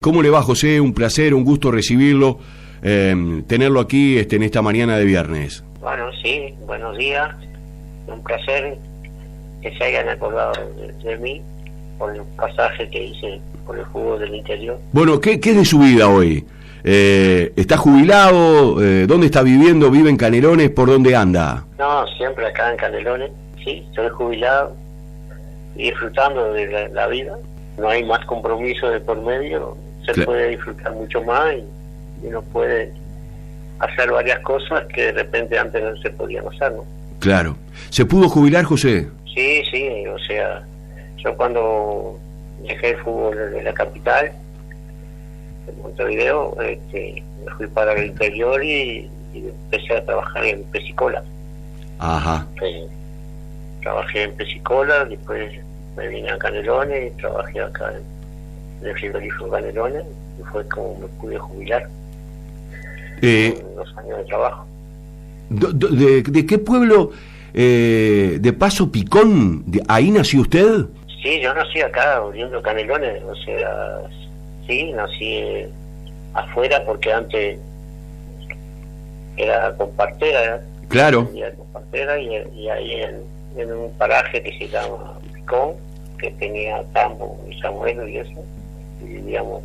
¿Cómo le va, José? Un placer, un gusto recibirlo, tenerlo aquí en esta mañana de viernes. Bueno, sí, buenos días. Un placer que se hayan acordado de mí por el pasaje que hice por el fútbol del interior. Bueno, ¿qué es de su vida hoy? ¿Está jubilado? ¿Dónde está viviendo? ¿Vive en Canelones? ¿Por dónde anda? No, siempre acá en Canelones. Sí, estoy jubilado y disfrutando de la vida. No hay más compromiso de por medio. Se puede disfrutar mucho más y uno puede hacer varias cosas que de repente antes no se podían hacer, ¿no? Claro. ¿Se pudo jubilar, José? Sí, o sea, yo cuando dejé el fútbol de la capital, de Montevideo, me fui para el interior y empecé a trabajar en Pesicola. Ajá. Trabajé en Pesicola, después me vine a Canelones y trabajé acá en el frigorífico Canelones y fue como me pude jubilar. Los años de trabajo. ¿De qué pueblo? ¿De Paso Picón? ¿Ahí nació usted? Sí, yo nací acá, oriundo Canelones, o sea, sí, nací afuera porque antes era con partera. Claro. Con partera y ahí en un paraje que se llama Picón, que tenía tambo y samuelo y eso, y vivíamos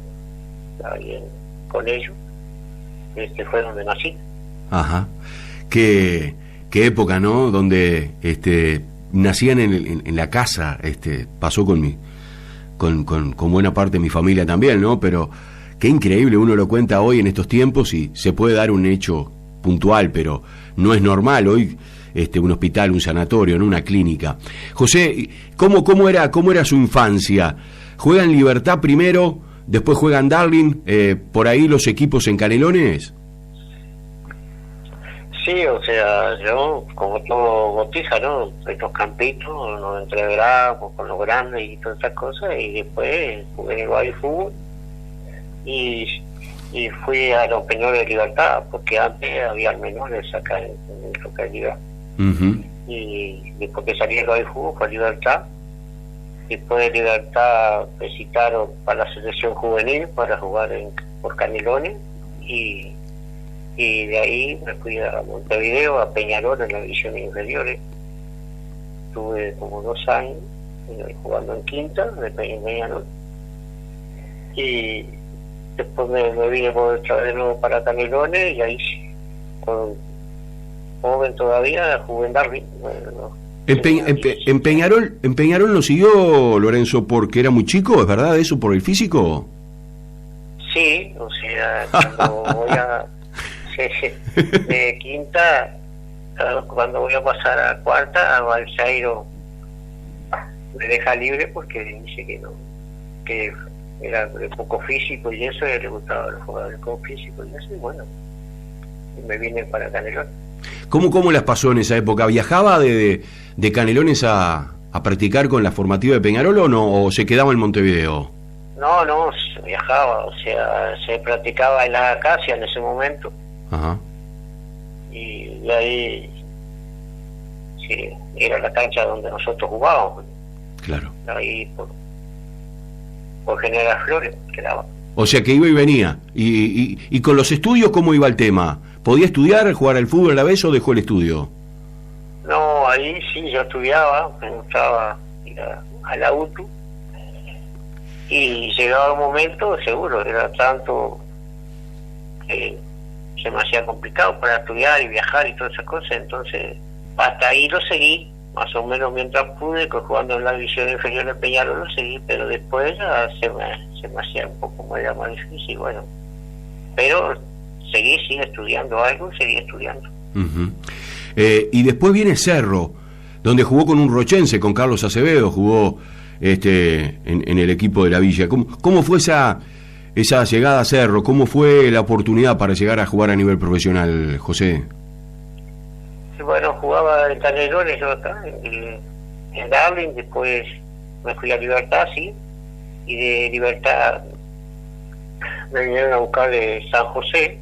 ahí con ellos. Fue donde nací. Ajá. Qué época, ¿no? Donde nacían en la casa, pasó con buena parte de mi familia también, ¿no? Pero qué increíble, uno lo cuenta hoy en estos tiempos y se puede dar un hecho puntual, pero no es normal hoy un hospital, un sanatorio, ¿no? Una clínica. José, ¿cómo era su infancia? ¿Juega en Libertad primero? Después juegan Darling, por ahí los equipos en Canelones. Sí, o sea, yo como todo botija, ¿no? Estos campitos, nos entreveramos con los grandes y todas esas cosas, y después jugué en el Baby Fútbol y fui a los Peñoles de Libertad, porque antes había menores acá en localidad. Uh-huh. Y después que salí del Baby Fútbol fue a Libertad. Después de Libertad me citaron para la selección juvenil para jugar por Canelones y de ahí me fui a Montevideo, a Peñarol en las divisiones inferiores. Estuve como 2 años jugando en quinta de Peñarol y después me vine por otra vez de nuevo para Canelones y ahí con joven todavía jugué en Darwin. En Peñarol lo siguió Lorenzo porque era muy chico, ¿es verdad eso por el físico? Sí, o sea, cuando voy a de quinta, cuando voy a pasar a cuarta, a Balseiro me deja libre porque dice que no, que era de poco físico y eso, y le gustaba los jugadores con físico y eso, y bueno, y me vine para Canelón. ¿Cómo las pasó en esa época? ¿Viajaba de Canelones a practicar con la formativa de Peñarol o no? ¿O se quedaba en Montevideo? No, viajaba, o sea, se practicaba en la Acacia en ese momento. Ajá. Y de ahí sí, era la cancha donde nosotros jugábamos. Claro. Ahí por General Flores quedaba. O sea que iba y venía. ¿Y con los estudios cómo iba el tema? ¿Podía estudiar, jugar al fútbol a la vez o dejó el estudio? No, ahí sí, yo estudiaba, me gustaba ir a la UTU. Y llegaba un momento, seguro, era tanto que se me hacía complicado para estudiar y viajar y todas esas cosas, entonces hasta ahí lo seguí, más o menos mientras pude, jugando en la división inferior de Peñarol lo seguí, pero después ya se me hacía un poco más difícil, bueno, pero seguí estudiando algo, seguí estudiando. Uh-huh. Y después viene Cerro, donde jugó con un rochense, con Carlos Acevedo, jugó en el equipo de la Villa. ¿Cómo fue esa llegada a Cerro? ¿Cómo fue la oportunidad para llegar a jugar a nivel profesional, José? Bueno, jugaba en Canelones yo acá, en Darling, después me fui a Libertad, sí, y de Libertad me vinieron a buscar de San José,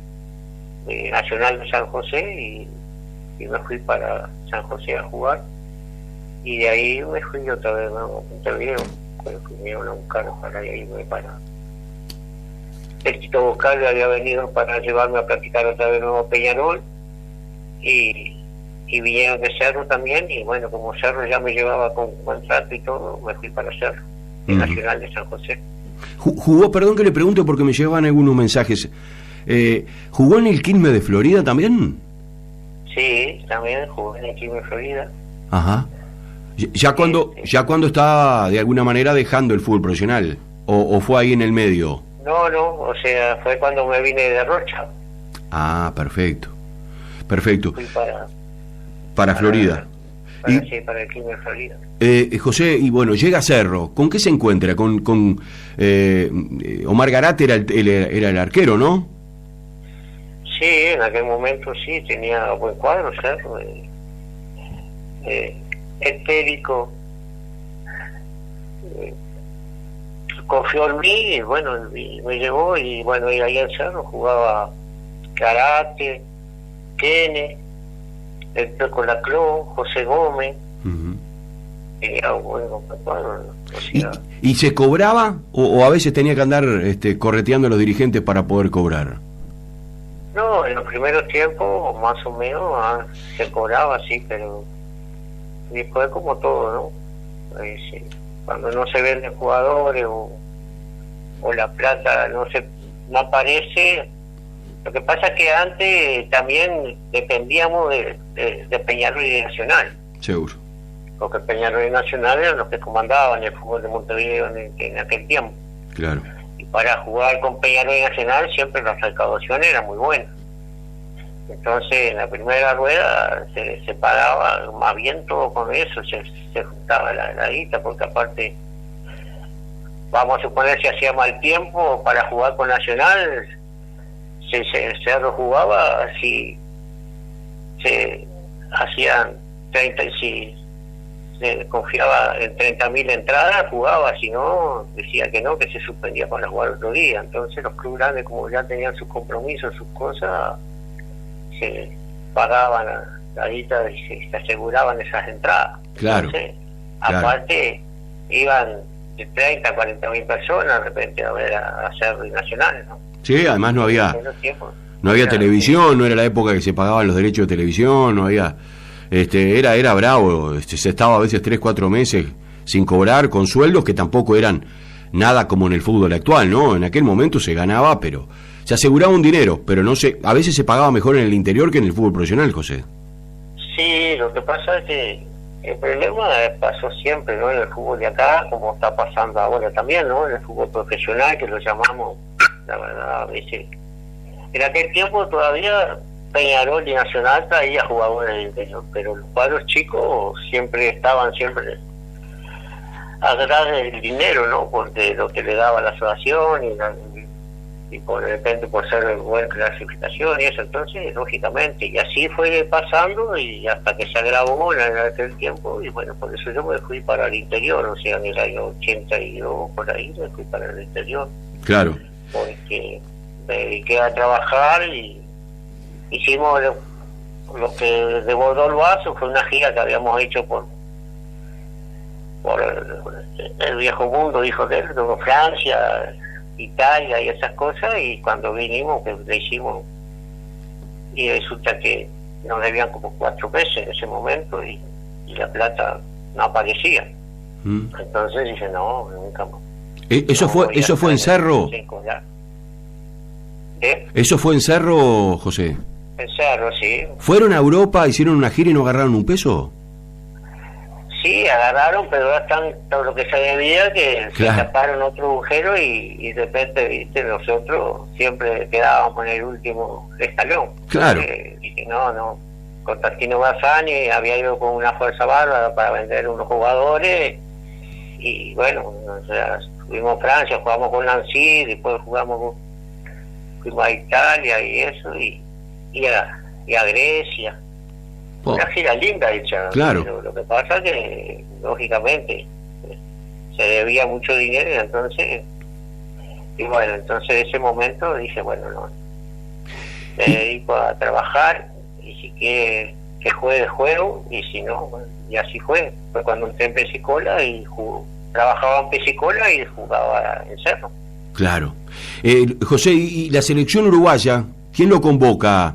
de Nacional de San José, y me fui para San José a jugar, y de ahí me fui otra vez a Montevideo, cuando me vinieron a buscar para irme el Tito Buscaglia había venido para llevarme a practicar otra vez nuevo Peñarol, y vinieron de Cerro también, y bueno, como Cerro ya me llevaba con contrato y todo, me fui para Cerro, el Nacional de San José. ¿Jugó, perdón que le pregunte porque me llevan algunos mensajes, ¿jugó en el Quilmes de Florida también? Sí, también jugué en el Quilmes de Florida. Ajá. Ya cuando estaba de alguna manera dejando el fútbol profesional, o fue ahí en el medio. No, o sea, fue cuando me vine de Rocha. Ah, perfecto. Fui para Florida. Sí, para el Quilmes de Florida. José, y bueno, llega a Cerro, ¿con qué se encuentra? Con Omar Garate era el arquero, ¿no? Sí, en aquel momento sí, tenía buen cuadro, Cerro. Estérico. Confió en mí, y bueno, me llevó, y bueno, y ahí en Cerro jugaba Karate, Kene, el Peco Lacló, José Gómez. Tenía un buen cuadro, o sea, ¿Y se cobraba o a veces tenía que andar correteando a los dirigentes para poder cobrar? no, en los primeros tiempos más o menos se cobraba, sí, pero después como todo, ¿no? Sí, cuando no se venden jugadores o la plata no aparece. Lo que pasa es que antes también dependíamos de Peñarol y de Nacional. Seguro. Porque Peñarol y Nacional eran los que comandaban el fútbol de Montevideo en aquel tiempo. Claro. Y para jugar con Peñarol y Nacional siempre las recaudaciones eran muy buenas. Entonces en la primera rueda se pagaba más bien todo con eso, se juntaba la guita, porque aparte, vamos a suponer, si hacía mal tiempo para jugar con Nacional, Cerro jugaba, si se hacían 30, si se confiaba en 30.000 entradas, jugaba, si no, decía que no, que se suspendía para jugar otro día. Entonces los clubes grandes, como ya tenían sus compromisos, sus cosas, se pagaban la guita y se aseguraban esas entradas. Claro. Entonces, aparte, iban de 30 a 40.000 personas de repente a ver a Cerro y Nacional, ¿no? Sí, además no había televisión, no era la época que se pagaban los derechos de televisión, no había, era bravo, se estaba a veces 3-4 meses sin cobrar, con sueldos que tampoco eran nada como en el fútbol actual, ¿no? En aquel momento se ganaba, pero se aseguraba un dinero, pero a veces se pagaba mejor en el interior que en el fútbol profesional, José. Sí, lo que pasa es que el problema pasó siempre, ¿no? En el fútbol de acá, como está pasando ahora también, ¿no? En el fútbol profesional, que lo llamamos, la verdad, a veces. En aquel tiempo todavía Peñarol y Nacional traía jugadores del interior, pero los cuadros chicos estaban siempre atrás del dinero, ¿no? Porque lo que le daba la asociación y por de repente por ser buena clasificación y eso, entonces lógicamente, y así fue pasando, y hasta que se agravó en aquel tiempo, y bueno, por eso yo me fui para el interior, o sea, en el año 82 por ahí me fui para el interior. Claro. Porque me dediqué a trabajar y hicimos lo que desbordó el vaso, fue una gira que habíamos hecho por el viejo mundo, dijo que Francia, Italia y esas cosas, y cuando vinimos que le hicimos, y resulta que nos debían como 4 meses en ese momento, y la plata no aparecía. Entonces dije, no, nunca más. ¿Eso fue en Cerro? ¿Eso fue en Cerro, José? En Cerro, sí. ¿Fueron a Europa, hicieron una gira y no agarraron un peso? Sí, agarraron, pero era tanto lo que se debía que claro, se taparon otro agujero y de repente, viste, nosotros siempre quedábamos en el último escalón. Claro. Dije, no, Constantino Bassani había ido con una fuerza bárbara para vender unos jugadores, y bueno, o sea, fuimos a Francia, jugamos con Nancy, después fuimos a Italia y eso, y a Grecia. Una gira linda hecha, claro. Pero lo que pasa es que lógicamente se debía mucho dinero, y entonces, y bueno, entonces en ese momento dije, bueno, no, me dedico a trabajar, y si que juegue, juego, y si no, bueno, y así fue. Fue cuando entré en Pesicola y trabajaba en Pesicola y jugaba en Cerro. Claro. José, ¿y la selección uruguaya, quién lo convoca?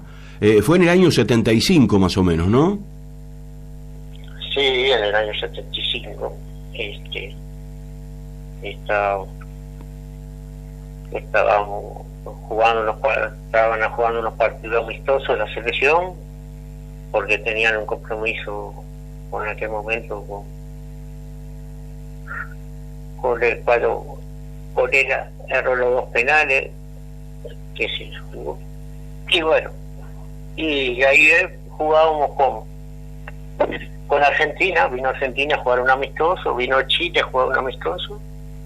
Fue en el año 75 más o menos, ¿no? Sí, en el año 75. Estaban jugando unos partidos amistosos de la selección porque tenían un compromiso en aquel momento con el cual Correa erró los 2 penales que se jugó, y bueno, y ahí jugábamos con Argentina. Vino Argentina a jugar un amistoso, vino Chile a jugar un amistoso,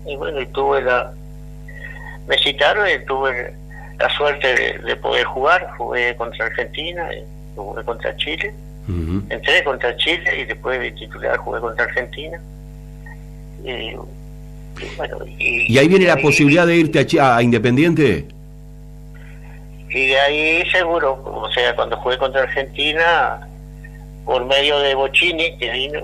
y bueno, y me citaron y tuve la suerte de poder jugar. Jugué contra Argentina, jugué contra Chile, entré contra Chile y después de titular jugué contra Argentina, y bueno, ¿y ahí viene la posibilidad de irte a Independiente? Y de ahí seguro, o sea, cuando jugué contra Argentina, por medio de Bocini, que vino,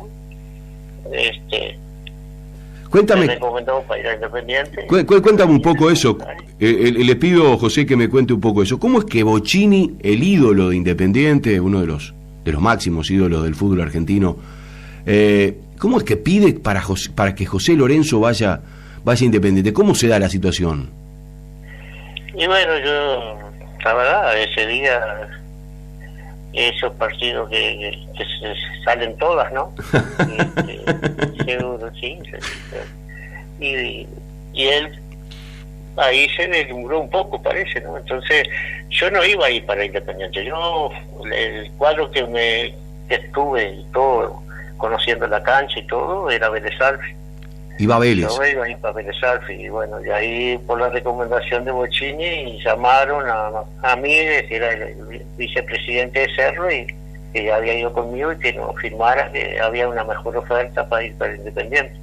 Cuéntame. me recomendó para ir a Independiente. Cuéntame un poco eso. Le pido, José, que me cuente un poco eso. ¿Cómo es que Bocini, el ídolo de Independiente, uno de los máximos ídolos del fútbol argentino, cómo es que pide para que José Lorenzo vaya a Independiente? ¿Cómo se da la situación? Y bueno, yo, la verdad, ese día, esos partidos que se salen todas, ¿no? Seguro, sí. Y él ahí se deslumbró un poco, parece, ¿no? Entonces, yo no iba a ir para Independiente. Yo, el cuadro que estuve y todo, conociendo la cancha y todo, era Vélez Sarsfield. Iba a Vélez. Yo iba a ir para Vélez Sarsfield, y bueno, y ahí por la recomendación de Bocini llamaron a mí, que era el vicepresidente de Cerro, y que ya había ido conmigo y que nos firmara que había una mejor oferta para ir para Independiente.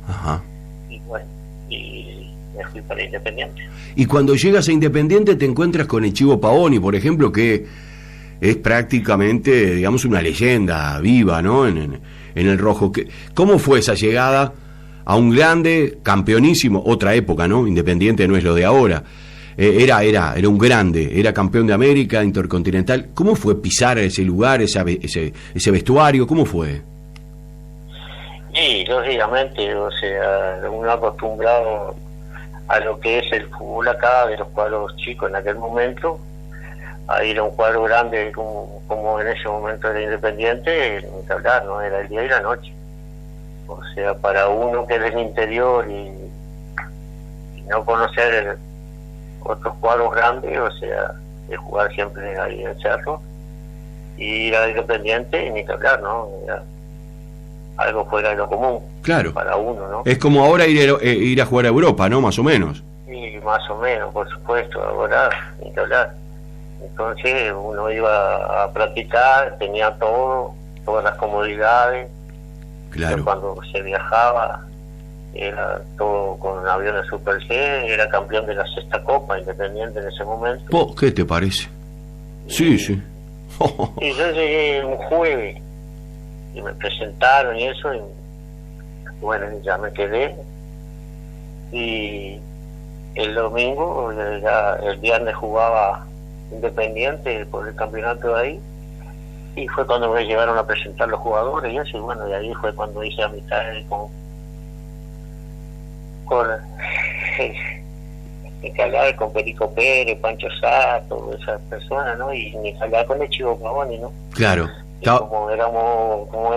Ajá. Y bueno, y me fui para Independiente. Y cuando llegas a Independiente te encuentras con el Chivo Pavoni, por ejemplo, que es prácticamente, digamos, una leyenda viva, ¿no? En el rojo. ¿Cómo fue esa llegada a un grande, campeonísimo, otra época, ¿no? Independiente no es lo de ahora. Era un grande, era campeón de América, intercontinental. ¿Cómo fue pisar ese lugar, ese vestuario? ¿Cómo fue? Sí, lógicamente, o sea, uno acostumbrado a lo que es el fútbol acá, de los cuadros chicos en aquel momento, a ir a un cuadro grande como en ese momento era Independiente, ni que hablar, ¿no? Era el día y la noche. O sea, para uno que es del interior y no conocer otros cuadros grandes, o sea, de jugar siempre ahí en Cerro, y ir a Independiente, ni que hablar, ¿no? Era algo fuera de lo común. Claro. Para uno, ¿no? Es como ahora ir a jugar a Europa, ¿no? Más o menos. Sí, más o menos, por supuesto, ahora, ni que hablar. Entonces uno iba a practicar, tenía todas las comodidades. Claro. Pero cuando se viajaba era todo con aviones Super C, era campeón de la 6ª Copa Independiente en ese momento. ¿Qué te parece? Sí, sí. Y yo llegué un jueves y me presentaron y eso, y bueno, ya me quedé, y el domingo, el viernes jugaba Independiente por el campeonato de ahí, y fue cuando me llevaron a presentar los jugadores y eso, y bueno, de ahí fue cuando hice amistad con ni que hablar con Perico Pérez, Pancho Sá, todas esas personas, ¿no? Y ni que hablar con el Chivo Pavoni, ¿no? Claro. Y como era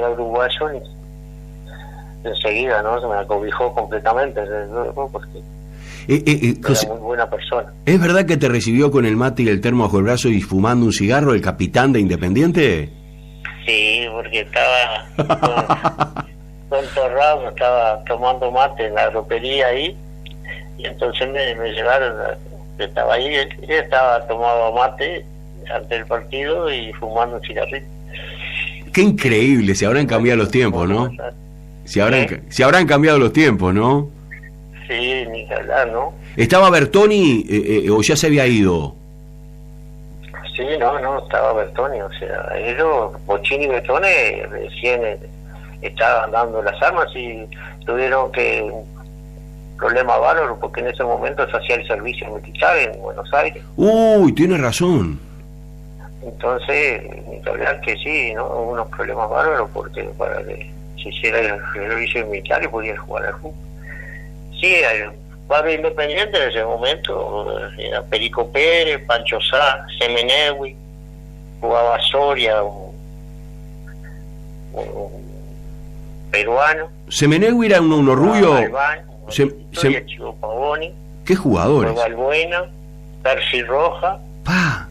uruguayo, enseguida, ¿no? Se me acobijó completamente, porque era muy buena persona. ¿Es verdad que te recibió con el mate y el termo bajo el brazo y fumando un cigarro el capitán de Independiente? Sí, porque estaba con Torrado, estaba tomando mate en la ropería ahí, y entonces me llevaron, estaba ahí, él estaba tomando mate antes del partido y fumando un cigarrito. Qué increíble, se habrán cambiado los tiempos, ¿no? Se habrán cambiado los tiempos, ¿no? Sí, ni que hablar, ¿no? ¿Estaba Bertoni o ya se había ido? Sí, no, estaba Bertoni, o sea, ellos, Bocini y Bertoni, recién estaban dando las armas y tuvieron que problema bárbaro, porque en ese momento se hacía el servicio militar en Buenos Aires. Uy, tiene razón. Entonces, ni que hablar que sí, ¿no? Hubo unos problemas bárbaros porque para que se hiciera el servicio militar y pudiera jugar al fútbol. Sí, el cuadro independiente en ese momento era Perico Pérez, Pancho Sá, Semenewi, jugaba Soria, un peruano. Semenegui era uno rubio. Chivo Pavoni. ¿Qué jugadores? Balbuena, Percy Roja. ¡Pa!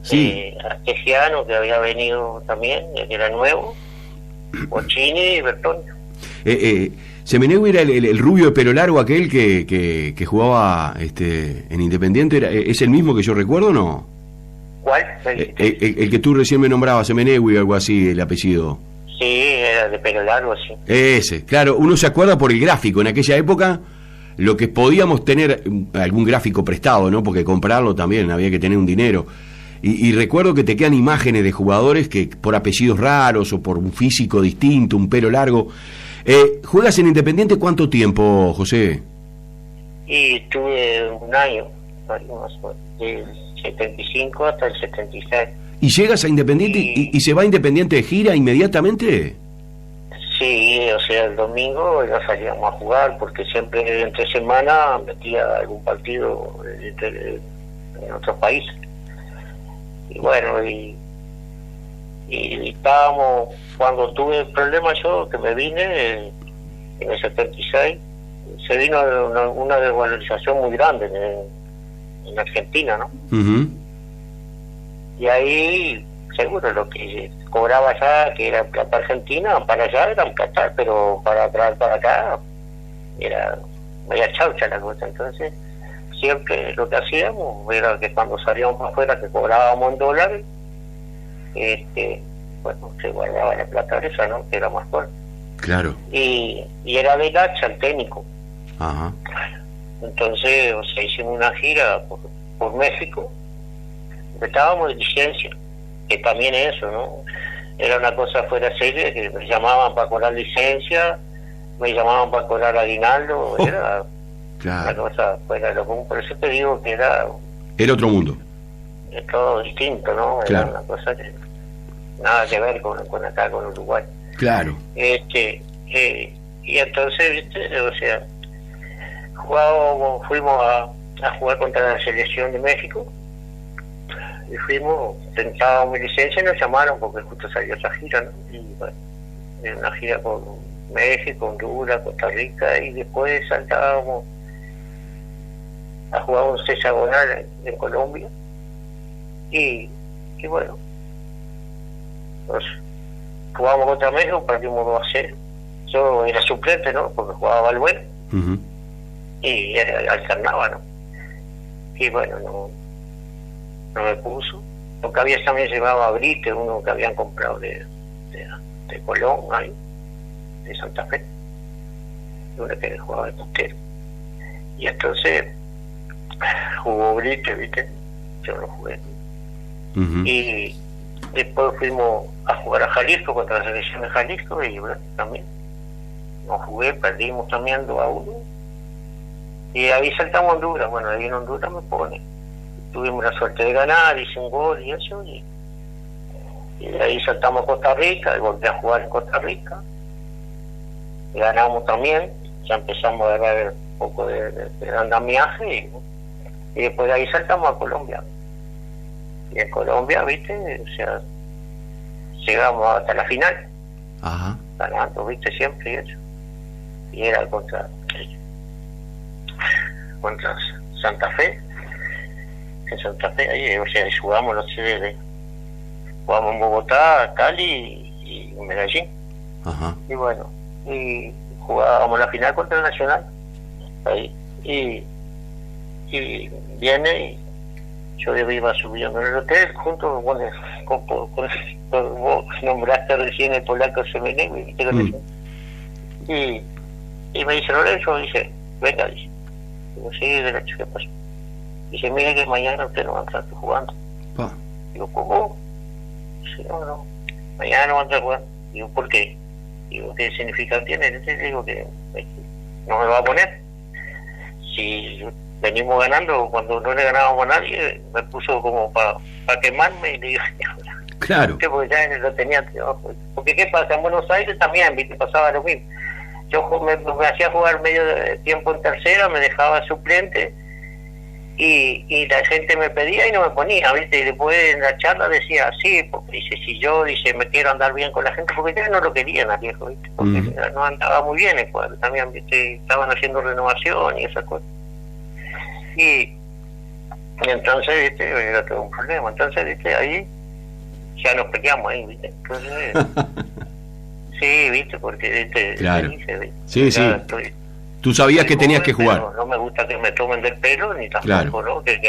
Sí. Artesiano, que había venido también, que era nuevo. Bochini y Bertoni. Semenegui era el rubio de pelo largo, aquel que jugaba en Independiente. ¿Es el mismo que yo recuerdo o no? ¿Cuál? El que tú recién me nombrabas, Semenegui o algo así, el apellido. Sí, era de pelo largo, sí. Ese, claro, uno se acuerda por el gráfico. En aquella época, lo que podíamos tener, algún gráfico prestado, ¿no? Porque comprarlo también, había que tener un dinero. Y recuerdo que te quedan imágenes de jugadores que por apellidos raros o por un físico distinto, un pelo largo. ¿Juegas en Independiente cuánto tiempo, José? Y estuve un año, del 75 hasta el 76. ¿Y llegas a Independiente y se va a Independiente de gira inmediatamente? Sí, o sea, el domingo ya salíamos a jugar, porque siempre entre semana metía algún partido en otros países. Y bueno, y estábamos, cuando tuve problemas yo, que me vine en el 76, se vino una desvalorización muy grande en Argentina, ¿no? Uh-huh. Y ahí, seguro, lo que cobraba allá, que era plata argentina, para allá era un plata, pero para traer para acá era media chaucha la cosa. Entonces, siempre lo que hacíamos era que cuando salíamos para afuera, que cobrábamos en dólares, bueno, se guardaba la plata esa, ¿no? Que era más fuerte. Claro. Y era de Gacha, el técnico. Ajá. Entonces, o sea, hicimos una gira por México. Estábamos de licencia, que también eso, ¿no? Era una cosa fuera de serie, que me llamaban para cobrar licencia, me llamaban para cobrar aguinaldo, era claro. Una cosa fuera de lo común. Por eso te digo que era otro mundo. Es todo distinto, ¿no? Claro. Era una cosa que nada que ver con acá, con Uruguay. Claro. Y entonces, ¿viste? O sea, fuimos a jugar contra la selección de México. Y fuimos, tentábamos mi licencia y nos llamaron porque justo salió esa gira, ¿no? Y bueno, era una gira por México, Honduras, Costa Rica, y después saltábamos a jugar un hexagonal en Colombia. Y bueno, pues, jugábamos contra México, perdimos 2-0. Yo era suplente, ¿no? Porque jugaba Balbuena. Uh-huh. Y alternaba, ¿no? Y bueno, no me puso. Lo que había también llevaba a Brite, uno que habían comprado de Colón, ahí, de Santa Fe, uno que jugaba de puntero. Y entonces jugó Brite, ¿viste? Yo no jugué. Uh-huh. Y después fuimos a jugar a Jalisco contra la selección de Jalisco, y bueno, también no jugué, perdimos también 2-1. Y ahí saltamos a Honduras. Bueno, ahí en Honduras me pone. Tuvimos la suerte de ganar, hice un gol y eso, y de ahí saltamos a Costa Rica, y volví a jugar en Costa Rica, y ganamos también, ya empezamos a agarrar un poco de andamiaje, y después de ahí saltamos a Colombia. Y en Colombia, ¿viste? O sea, llegamos hasta la final. Ajá. Ganando, ¿viste? Siempre y eso. Y era contra Santa Fe. En Santa Fe, ahí, o sea, jugamos los sedes, jugamos en Bogotá, Cali y Medellín. Ajá. Y bueno, y jugábamos la final contra el Nacional ahí, y viene, y yo iba subiendo en el hotel junto con vos nombraste recién el polaco Semenegui, y me dice Lorenzo, dice, venga, dice, digo, sí, derecho, ¿qué pasó? Dice, mire que mañana usted no va a estar jugando. Pa. Digo, ¿cómo? Dice, no, mañana no va a estar jugando. Digo, ¿por qué? Digo, ¿qué significado tiene? Entonces digo que no me va a poner. si venimos ganando, cuando no le ganábamos a nadie, me puso como para quemarme y le digo, Claro. porque ya lo tenía, porque qué pasa, en Buenos Aires también, viste, pasaba lo mismo. Yo me hacía jugar medio de tiempo en tercera, me dejaba suplente y la gente me pedía y no me ponía, viste, y después en la charla decía, sí, porque dice, si yo, dice, me quiero andar bien con la gente, porque ya no lo querían al viejo, viste, porque no andaba muy bien el cuadro, también, viste, estaban haciendo renovación y esas cosas. Y entonces, viste, era todo un problema, entonces, viste, ahí ya nos peleamos ahí, viste, entonces, sí, viste, porque, viste, claro. Dije, ¿viste? Sí, sí. Tú sabías que tenías que jugar. No me gusta que me tomen del pelo, ni tampoco, ¿no? Que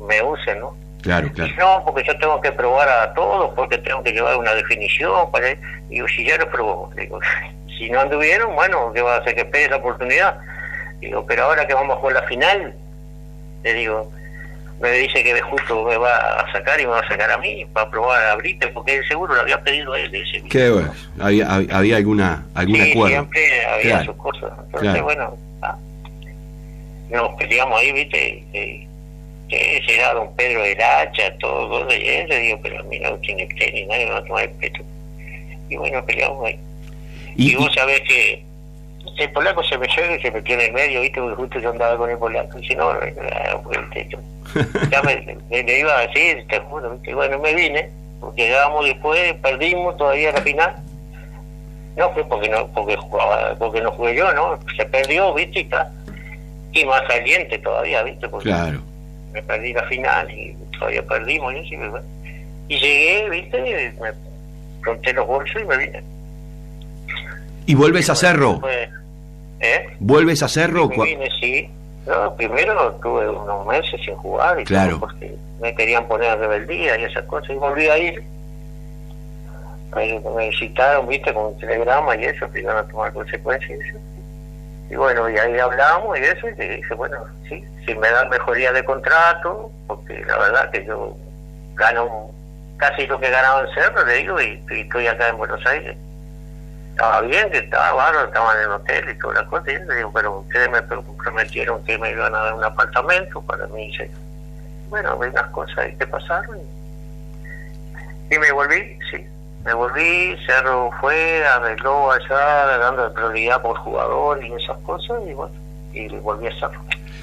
me usen, ¿no? Claro, claro. No, porque yo tengo que probar a todos, porque tengo que llevar una definición para... Digo, si ya lo probó, digo, si no anduvieron, bueno, ¿qué va a hacer? Que espere la oportunidad. Digo, pero ahora que vamos con la final, le digo, me dice que justo me va a sacar y me va a sacar a mí para probar a Brite, porque seguro lo había pedido a él. Ese, qué bueno, había alguna sí, acuerdo. Siempre había claro. sus cosas. Entonces, claro. bueno, nos peleamos ahí, viste, llegaba don Pedro del Hacha, todo de él, le digo, pero a mí no tiene usted ni nadie me va a tomar el peto. Y bueno, peleamos ahí. Y vos sabés que el polaco se me llega y se metió en el medio, viste, porque justo yo andaba con el polaco, y dice, no, porque el techo. Ya me iba a decir, te juro, viste, y bueno, me vine, porque llegábamos después, perdimos todavía la final. No fue porque no jugué yo, ¿no? Se perdió, viste, y está. Y más caliente todavía, viste, porque claro. Me perdí la final y todavía perdimos, y así, bueno. Y llegué, viste, me conté los bolsos y me vine. ¿Y vuelves a Cerro? Después, ¿Vuelves a Cerro? Me vine, sí. No, primero tuve unos meses sin jugar y claro. todo, porque me querían poner a rebeldía y esas cosas, y volví a ir. Ahí me citaron, viste, con un telegrama y eso, que iban a tomar consecuencias y eso. Y bueno, y ahí hablamos y eso, y dije, bueno, sí, si me dan mejoría de contrato, porque la verdad que yo gano casi lo que ganaba en Cerro, le digo, y estoy acá en Buenos Aires. Estaba bien, que estaba bárbaro, estaban en el hotel y todas las cosas, y le digo, pero ustedes me prometieron que me iban a dar un apartamento para mí. Y bueno, hay unas cosas ahí que pasaron. Y me volví, sí. Me volví, Cerro fue, arregló allá, dando prioridad por jugador y esas cosas, y bueno, y volví a Cerro.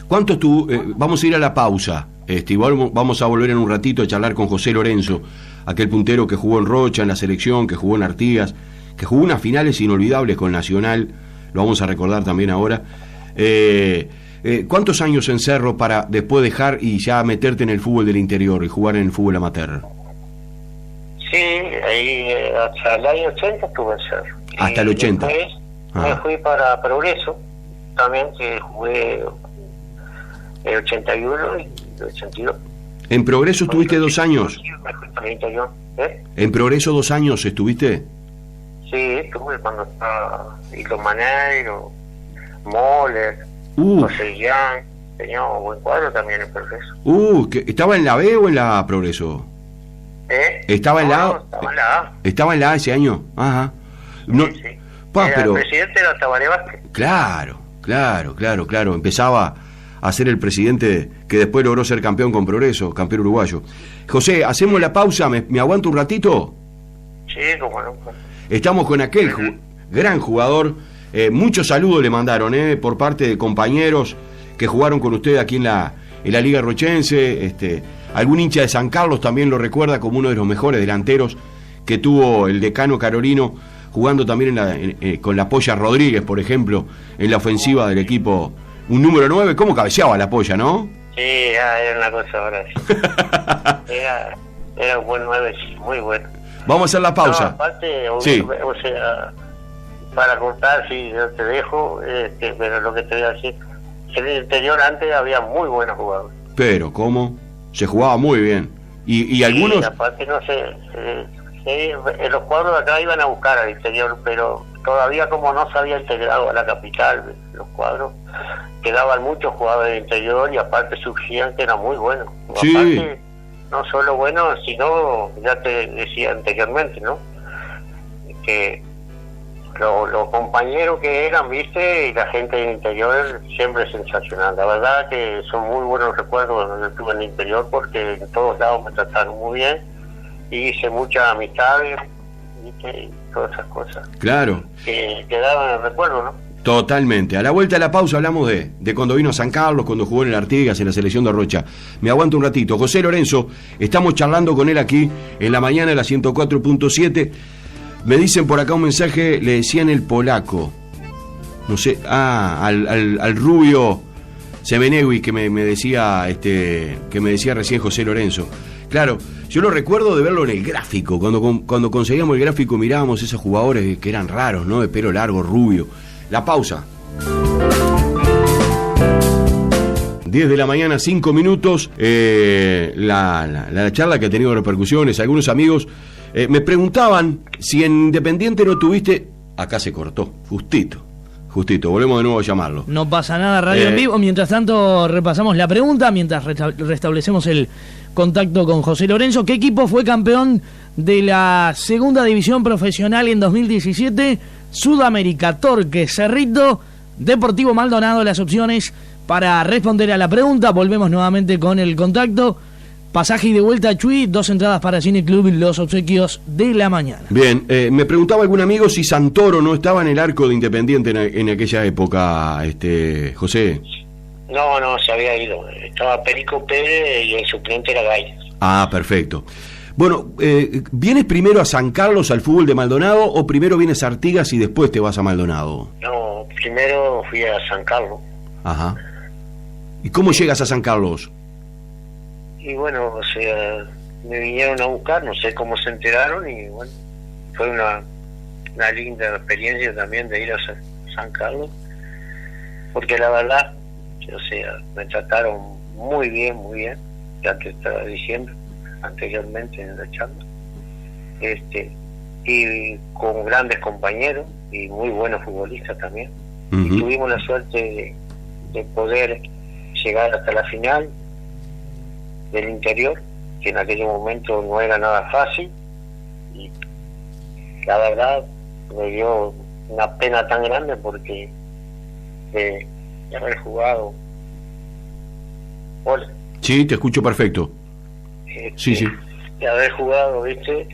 ¿Cuánto tú? Vamos a ir a la pausa. Igual vamos a volver en un ratito a charlar con José Lorenzo, aquel puntero que jugó en Rocha, en la selección, que jugó en Artigas, que jugó unas finales inolvidables con Nacional, lo vamos a recordar también ahora. ¿Cuántos años en Cerro para después dejar y ya meterte en el fútbol del interior y jugar en el fútbol amateur? Sí, ahí hasta el año 80 estuve en Cerro. Hasta el 80. Después me fui para Progreso, también que jugué el 81 y el 82. ¿En Progreso estuviste 2 años? Sí, me fui para el interior. ¿En Progreso 2 años estuviste? Sí, estuve cuando estaba Hilo Maneiro, Moller, José Jan, tenía un buen cuadro también en Progreso. ¿Estaba en la B o en la Progreso? ¿Estaba en la A? Estaba en la A. ¿Estaba en la A ese año? Ajá. No, sí. El presidente era Tabaré Vázquez. Claro. Empezaba a ser el presidente que después logró ser campeón con Progreso, campeón uruguayo. José, ¿hacemos la pausa? ¿Me aguanto un ratito? Sí, cómo no. Estamos con aquel gran jugador. Muchos saludos le mandaron por parte de compañeros que jugaron con usted aquí en la Liga Rochense. Algún hincha de San Carlos también lo recuerda como uno de los mejores delanteros que tuvo el decano carolino, jugando también con la Polla Rodríguez, por ejemplo, en la ofensiva del equipo. Un número 9, ¿cómo cabeceaba la Polla, no? Sí, era una cosa ahora. Sí. Era un buen 9, sí, muy bueno. Vamos a hacer la pausa. No, aparte, sí. O sea, para cortar, sí, yo te dejo, pero lo que te voy a decir, en el interior antes había muy buenos jugadores. Pero, ¿cómo? Se jugaba muy bien. Y algunos... Sí, aparte, no sé, los cuadros de acá iban a buscar al interior, pero todavía como no se había integrado a la capital, los cuadros, quedaban muchos jugadores del interior y aparte surgían que eran muy buenos. Sí. Aparte, no solo buenos, sino, ya te decía anteriormente, ¿no? Que los compañeros que eran, viste, y la gente del interior siempre sensacional. La verdad que son muy buenos recuerdos cuando yo estuve en el interior, porque en todos lados me trataron muy bien y hice muchas amistades, viste, y todas esas cosas. Claro. Que quedaban en el recuerdo, ¿no? Totalmente. A la vuelta de la pausa hablamos de cuando vino a San Carlos, cuando jugó en el Artigas, en la selección de Rocha. Me aguanto un ratito. José Lorenzo, estamos charlando con él aquí en la mañana de la 104.7. Me dicen por acá un mensaje, le decían el polaco. No sé, al rubio Semenegui que me decía recién José Lorenzo. Claro, yo lo recuerdo de verlo en el gráfico. Cuando conseguíamos el gráfico mirábamos esos jugadores que eran raros, ¿no? De pelo largo, rubio. La pausa. 10 de la mañana, 5 minutos. La charla que ha tenido repercusiones. Algunos amigos me preguntaban si en Independiente no tuviste... Acá se cortó, justito. Volvemos de nuevo a llamarlo. No pasa nada, radio en vivo. Mientras tanto, repasamos la pregunta, mientras restablecemos el contacto con José Lorenzo. ¿Qué equipo fue campeón de la segunda división profesional en 2017? Sudamérica, Torque, Cerrito, Deportivo Maldonado. Las opciones para responder a la pregunta. Volvemos nuevamente con el contacto. Pasaje y de vuelta a Chuy, 2 entradas para Cine Club y los obsequios de la mañana. Bien, me preguntaba algún amigo si Santoro no estaba en el arco de Independiente en aquella época, José. No, se había ido. Estaba Perico Pérez y el suplente era Gay. Ah, perfecto. Bueno, ¿vienes primero a San Carlos, al fútbol de Maldonado, o primero vienes a Artigas y después te vas a Maldonado? No, primero fui a San Carlos. Ajá. ¿Y cómo llegas a San Carlos? Y bueno, o sea, me vinieron a buscar, no sé cómo se enteraron, y bueno, fue una linda experiencia también de ir a San Carlos, porque la verdad, o sea, me trataron muy bien, ya te estaba diciendo anteriormente en la charla, y con grandes compañeros y muy buenos futbolistas también. Uh-huh. Y tuvimos la suerte de poder llegar hasta la final del interior, que en aquel momento no era nada fácil, y la verdad me dio una pena tan grande porque de haber jugado. Hola. Sí, te escucho perfecto. Sí. De haber jugado, viste,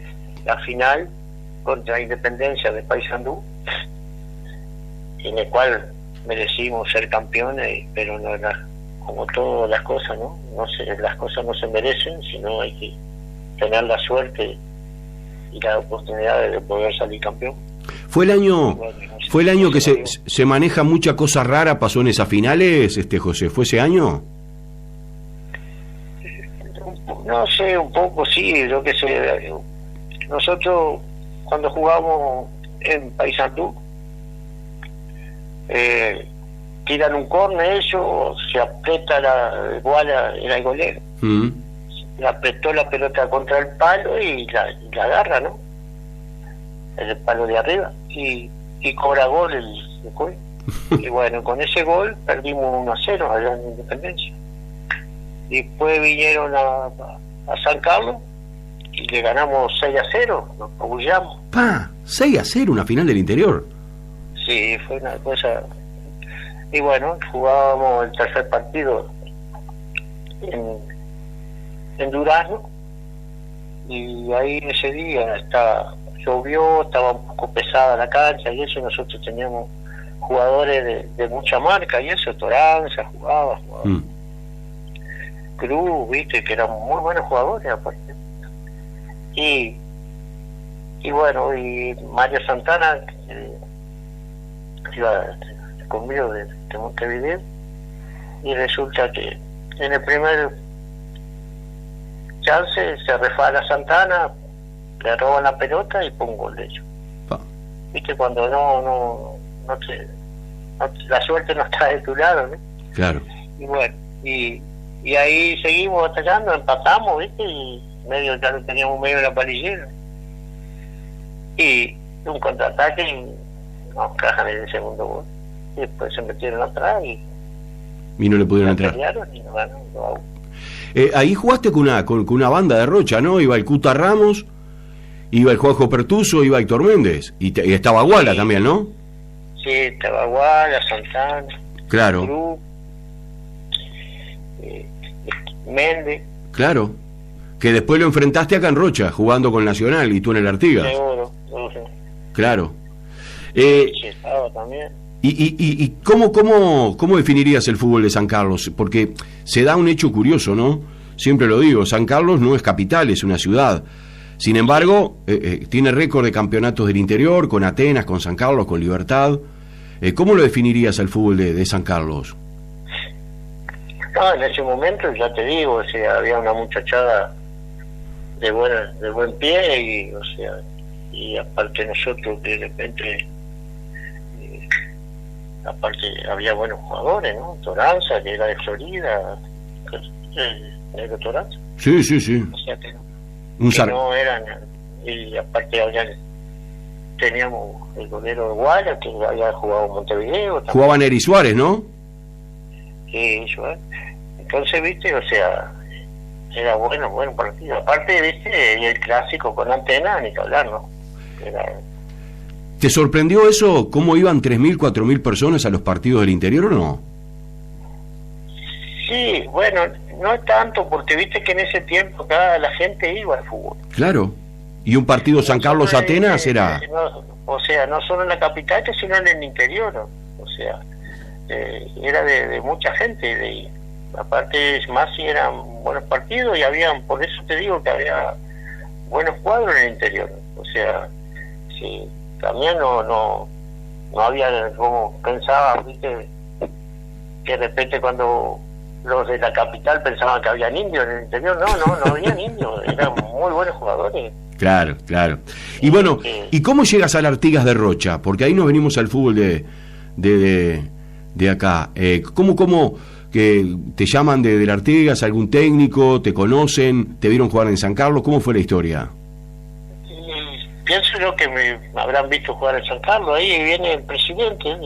la final contra Independencia de Paysandú, en el cual merecimos ser campeones, pero no era como todas las cosas, ¿no? Las cosas no se merecen, sino hay que tener la suerte y la oportunidad de poder salir campeón. Fue el año que se maneja mucha cosa rara, pasó en esas finales, José, ¿fue ese año? No sé, un poco sí, lo que sé. Nosotros cuando jugamos en Paysandú, tiran un córner, ellos se aprieta era el golero. Le apretó la pelota contra el palo y la agarra, ¿no? El palo de arriba, y cobra gol el gol. Y bueno, con ese gol perdimos 1-0 allá en Independencia. Y después vinieron a San Carlos y le ganamos 6-0, nos apoyamos. 6-0, una final del interior. Sí, fue una cosa. Y bueno, jugábamos el tercer partido en Durazno, y ahí ese día llovió, estaba un poco pesada la cancha y eso, nosotros teníamos jugadores de mucha marca y eso, Toranza jugaba. Cruz, viste, que eran muy buenos jugadores aparte. Y bueno, y Mario Santana iba conmigo de Montevideo, y resulta que en el primer chance se refala Santana, le roban la pelota y pongo gol de ellos. Viste, cuando la suerte no está de tu lado, ¿no? Claro. Y bueno, y ahí seguimos atacando, empatamos, viste, y ya lo teníamos medio de la palillera, y un contraataque y nos cajan el segundo gol, y después se metieron atrás y no le pudieron entrar. Y nos ganaron. Ahí jugaste con una banda de Rocha, ¿no? Iba el Cuta Ramos Iba el Juanjo Pertuso, iba Héctor Méndez, y estaba Guala también, ¿no? Sí, estaba Guala, Santana, Claro. Cruz, Méndez. Claro. Que después lo enfrentaste acá en Rocha, jugando con Nacional, y tú en el Artigas. Seguro. Claro. Estaba también. ¿Y cómo definirías el fútbol de San Carlos? Porque se da un hecho curioso, ¿no? Siempre lo digo, San Carlos no es capital, es una ciudad. Sin embargo, tiene récord de campeonatos del interior, con Atenas, con San Carlos, con Libertad. ¿Cómo lo definirías el fútbol de San Carlos? No, en ese momento, ya te digo, o sea, había una muchachada de buen pie, y o sea, y aparte nosotros de repente, aparte había buenos jugadores, ¿no? Toranza, que era de Florida, ¿negro Toranza? Sí, sí, sí. O sea que No eran, y aparte teníamos el golero de Guala, que había jugado en Montevideo también. Jugaban Eri Suárez, ¿no? Sí, yo, entonces, viste, o sea, era buen partido. Aparte, viste, y el clásico con Antena, ni que hablar, ¿no? ¿Te sorprendió eso? ¿Cómo iban 3.000, 4.000 personas a los partidos del interior o no? Sí, bueno, no tanto, porque viste que en ese tiempo la gente iba al fútbol. Claro. Y un partido San Carlos-Atenas era... o sea, no solo en la capital, sino en el interior, ¿no? O sea, era de mucha gente. Aparte, más si eran buenos partidos, y habían, por eso te digo que había buenos cuadros en el interior. O sea, sí, también no había, como pensaba, viste, que de repente cuando los de la capital pensaban que habían indios en el interior. No habían indios, eran muy buenos jugadores. Claro, claro. Y bueno, ¿y cómo llegas al Artigas de Rocha? Porque ahí nos venimos al fútbol de acá. ¿Cómo que te llaman del Artigas, algún técnico, te conocen, te vieron jugar en San Carlos? ¿Cómo fue la historia? Pienso yo que me habrán visto jugar en San Carlos. Ahí viene el presidente,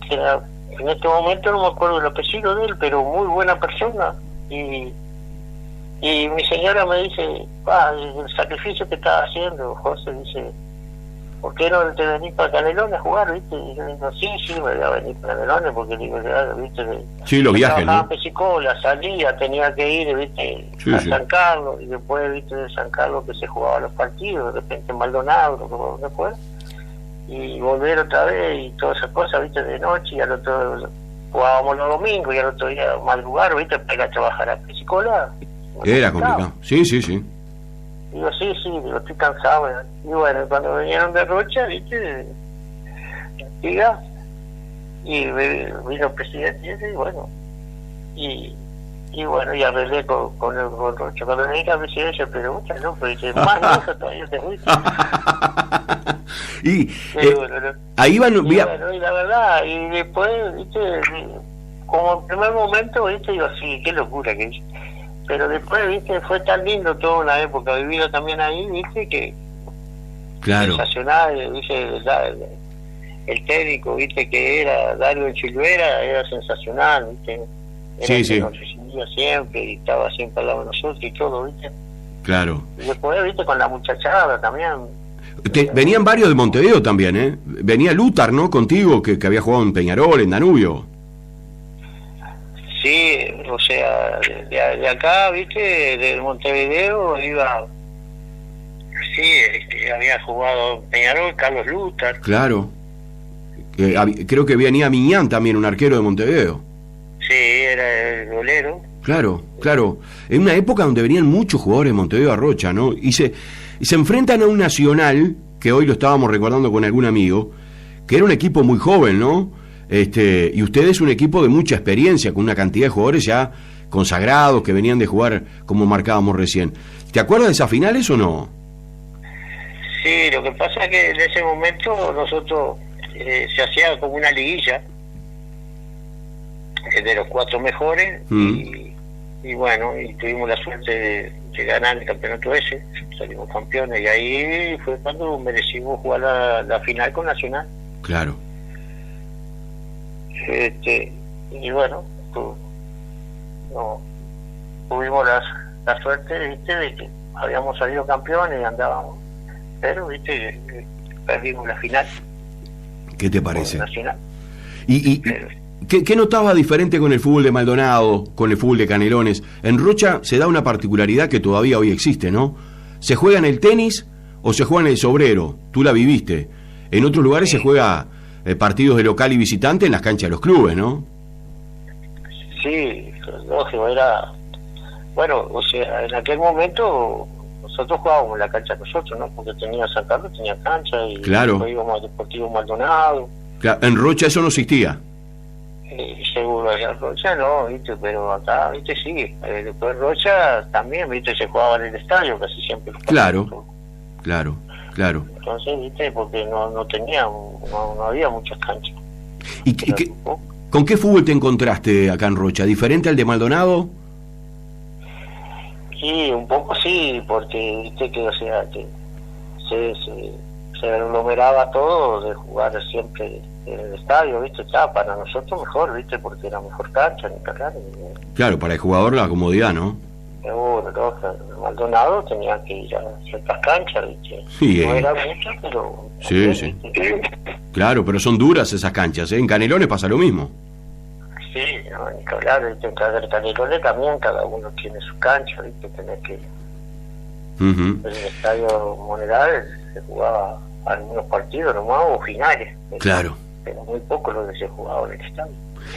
que era, en este momento no me acuerdo el apellido de él, pero muy buena persona. Y mi señora me dice, el sacrificio que estás haciendo, José, dice, ¿por qué no te venís para Canelones a jugar, viste? Y yo digo, sí, me voy a venir para Canelones, porque digo, ya, viste, sí, los viajes, trabajaba ¿no? en Pesicola, salía, tenía que ir, viste, a San Carlos, y después, viste, de San Carlos que se jugaba los partidos, de repente en Maldonado, como después, y volver otra vez, y todas esas cosas, viste, de noche, y al otro jugábamos los domingos, y al otro día madrugar, viste, para ir a trabajar a Pesicola. Era complicado. Sí. Digo, sí, digo, estoy cansado. Y bueno, cuando vinieron de Rocha, viste, diga, y vino el presidente, y bueno, y bueno, y arreglé con Rocha. Cuando venía el presidente, se pregunta, ¿no? Pero dice, más lejos todavía te fuiste. Ahí van... Y la verdad, y después, viste, como en primer momento, viste, digo, sí, qué locura que hice. Pero después, viste, fue tan lindo toda una época vivida también ahí, viste, que claro, sensacional, viste, el técnico, viste, que era Dario Chilvera, era sensacional, viste, era que nos recibía siempre y estaba siempre al lado de nosotros y todo, viste. Claro. Y después, viste, con la muchachada también. Venían varios de Montevideo también, ¿eh? Venía Lutar, ¿no? Contigo, que había jugado en Peñarol, en Danubio. Sí, o sea, de acá, viste, de Montevideo iba, sí, había jugado en Peñarol, Carlos Lutar. Claro. Creo que venía Miñán también, un arquero de Montevideo. Sí, era el golero. Claro. En una época donde venían muchos jugadores de Montevideo a Rocha, ¿no? Y se enfrentan a un Nacional, que hoy lo estábamos recordando con algún amigo, que era un equipo muy joven, ¿no? Y ustedes un equipo de mucha experiencia, con una cantidad de jugadores ya consagrados que venían de jugar como marcábamos recién. ¿Te acuerdas de esas finales o no? Sí, lo que pasa es que en ese momento nosotros se hacía como una liguilla de los 4 mejores y bueno, y tuvimos la suerte de ganar el campeonato ese, salimos campeones, y ahí fue cuando merecimos jugar la final con Nacional. Claro. Y bueno, tuvimos la suerte, viste, de que habíamos salido campeones y andábamos pero, viste, perdimos la final. ¿Qué te parece? Nacional. ¿Y qué notabas diferente con el fútbol de Maldonado, con el fútbol de Canelones? En Rocha se da una particularidad que todavía hoy existe, ¿no? ¿Se juega en el tenis o se juega en el sobrero? Tú la viviste. En otros lugares se juega partidos de local y visitante en las canchas de los clubes, ¿no? Sí, lógico, era... Bueno, o sea, en aquel momento nosotros jugábamos en la cancha nosotros, ¿no? Porque tenía San Carlos, tenía cancha y claro. Después íbamos al Deportivo Maldonado. Claro, en Rocha eso no existía. Seguro, en Rocha no, viste, pero acá, viste, sí. Después en Rocha también, viste, se jugaba en el estadio casi siempre. Claro. Entonces, viste, porque no había muchas canchas. ¿Y con qué fútbol te encontraste acá en Rocha? ¿Diferente al de Maldonado? Sí, un poco sí, porque viste que, o sea, que se aglomeraba todo de jugar siempre en el estadio, viste, está para nosotros mejor, viste, porque era mejor cancha, ni cagar. Claro, para el jugador la comodidad, ¿no? Seguro, Maldonado tenía que ir a ciertas canchas, viste. Sí, no era mucho, pero... Sí, sí. Claro, pero son duras esas canchas, ¿eh? En Canelones pasa lo mismo. Sí, no, ni que hablar, viste, en Canelones también cada uno tiene su cancha, viste, tenés que... En el estadio Monedal se jugaba algunos partidos nomás o finales. Claro. Pero muy poco lo que se jugaba en el estadio.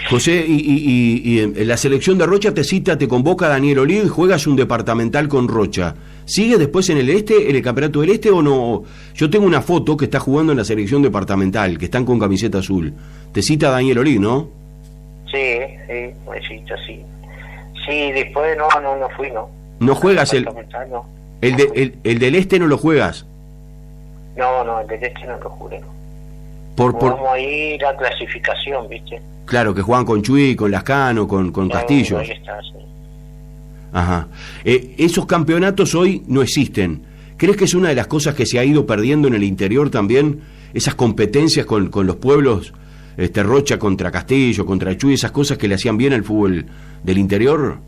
José, y en la selección de Rocha te convoca Daniel Olivo y juegas un departamental con Rocha. ¿Sigue después en el en el campeonato del Este o no? Yo tengo una foto que está jugando en la selección departamental, que están con camiseta azul. Te cita Daniel Olivo, ¿no? Sí, me cita, sí. Sí, después no fui, ¿no? ¿No juegas el del Este no lo juegas? No, el del Este no lo jugué, no. Vamos a ir a clasificación, ¿viste? Claro, que juegan con Chuy, con Lascano, con Castillo. Ahí está, sí. Ajá. Esos campeonatos hoy no existen. ¿Crees que es una de las cosas que se ha ido perdiendo en el interior también? Esas competencias con los pueblos, Rocha contra Castillo, contra Chuy, esas cosas que le hacían bien al fútbol del interior.